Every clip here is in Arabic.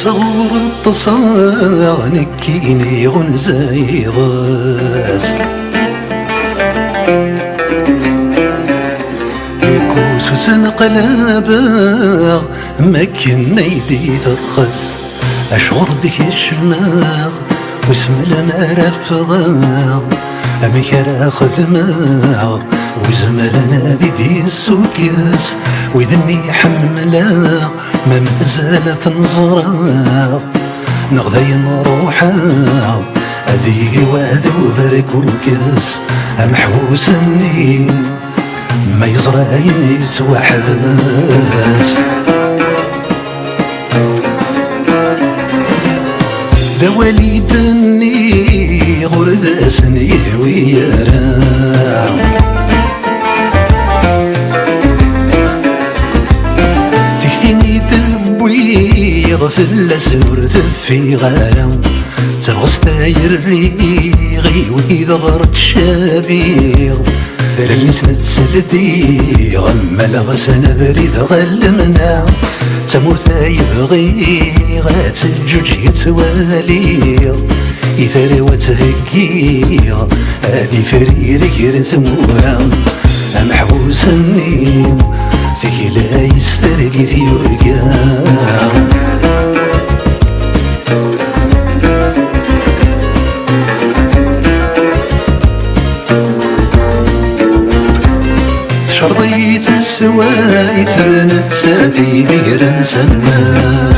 صغور التصاغ نكيني غنزاي ضاس كوسوس نقلابا مكن نيدي ثخس أشغر ديك الشماغ واسم المرفضاغ أمكرا خذماغ وزمرنا دي السوكيس وذني حملاغ ما مازال تنظراغ نغذي نروحاغ أدي وادو بركوكس أمحوس الني ما يزرعين يتوحس ذا والدني غرد سني ويرا فيني تبويض في الأسور في غالا تغسطاير ريغي وإذا غرق شابيغ ذرني سنة سلدي غم لغسنا بريد غلمنا تمور يبغي غات الجوج يتوالي إثاري وتهكي هادي فريري يرثمورا أمحبوس النيم فيك لا يسترقي في رقام شرطيت السوايت نتساتي دير نسمان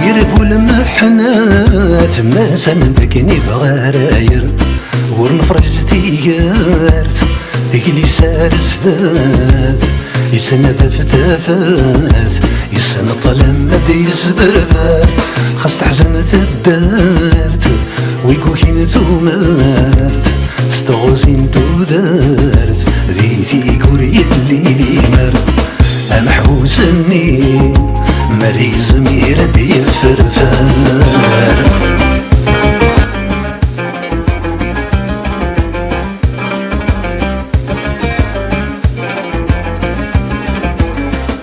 يرفو المحنات ما سندكني بغراير ورنفرج تيارت ذيك اللي سارس ذات يسنى ثفتافات يسنى طلم دي يسبربات خاص تحزن تدارت ويكوكين ثومات استغوزين تودارت ذيتي كوري اللي مرت أمحوس النيم مريز ميرا دي فرفار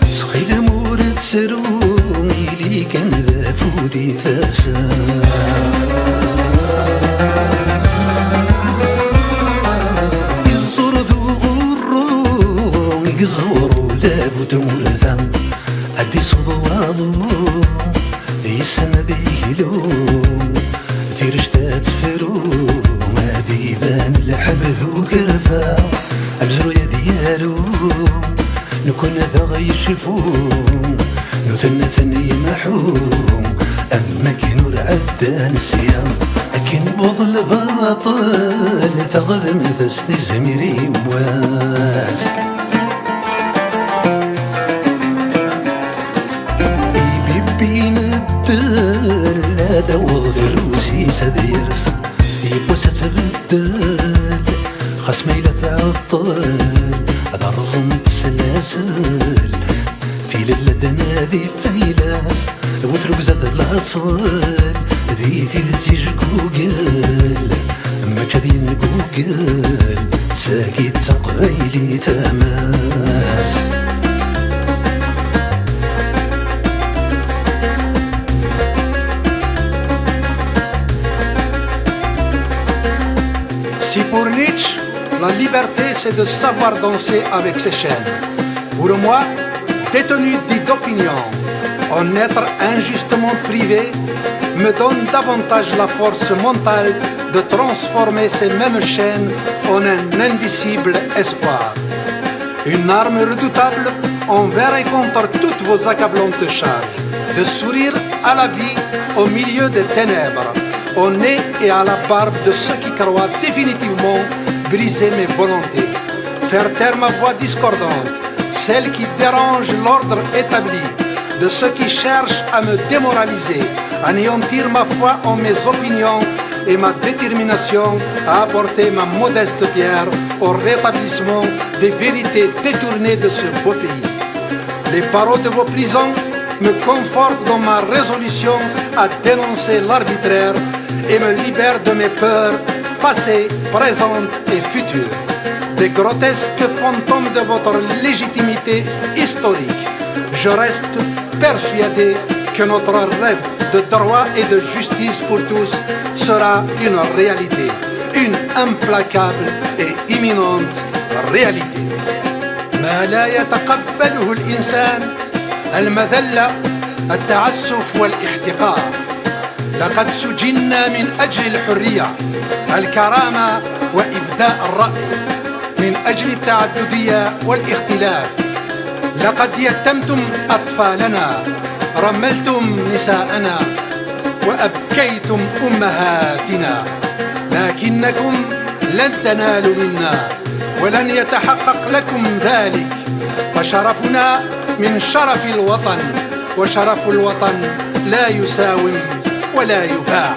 سخيل مورد سرومي لي كان ذا فودي ثاسا يزور ذو غرو يزور ذا بوتمولثا أدي صدوادو يسنى ذيلو ذي رشتات فرو ما ديبان الحبذ وكرفا أبزرو يا ديالو نكون ذا غيشفو نثنى ثني محوم أما كنور عدان سيام أكن بضل باطل ثغذ مثستي زميري مواز لا دوض فلوسي سديرس يبوس تبدل خاص ميلة تعطل هذا رزم تسلاسل في للدنا ذي فيلاس وتروك زاد الاصل ذي تيج جوجل اما كذين جوجل ساكي تقبيلي ثماس Si pour Nietzsche, la liberté c'est de savoir danser avec ses chaînes, pour moi, détenu dit d'opinion, en être injustement privé, me donne davantage la force mentale de transformer ces mêmes chaînes en un indicible espoir. Une arme redoutable envers et contre toutes vos accablantes charges, de sourire à la vie au milieu des ténèbres, au nez et à la barbe de ceux qui croient définitivement briser mes volontés, faire taire ma voix discordante, celle qui dérange l'ordre établi, de ceux qui cherchent à me démoraliser, anéantir ma foi en mes opinions et ma détermination à apporter ma modeste pierre au rétablissement des vérités détournées de ce beau pays. Les paroles de vos prisons me confortent dans ma résolution à dénoncer l'arbitraire et me libèrent de mes peurs passées, présentes et futures. des grotesques fantômes de votre légitimité historique. Je reste persuadé que notre rêve de droit et de justice pour tous sera une réalité, une implacable et imminente réalité. ما لا يتقبله الإنسان المذلة، التعسف والاحتقار. لقد سجنا من أجل الحرية، الكرامة وإبداء الرأي، من أجل التعددية والاختلاف. لقد يتمتم أطفالنا، رملتم نساءنا، وأبكيتم أمهاتنا، لكنكم لن تنالوا منا ولن يتحقق لكم ذلك. فشرفنا من شرف الوطن، وشرف الوطن لا يساوم ولا يباع.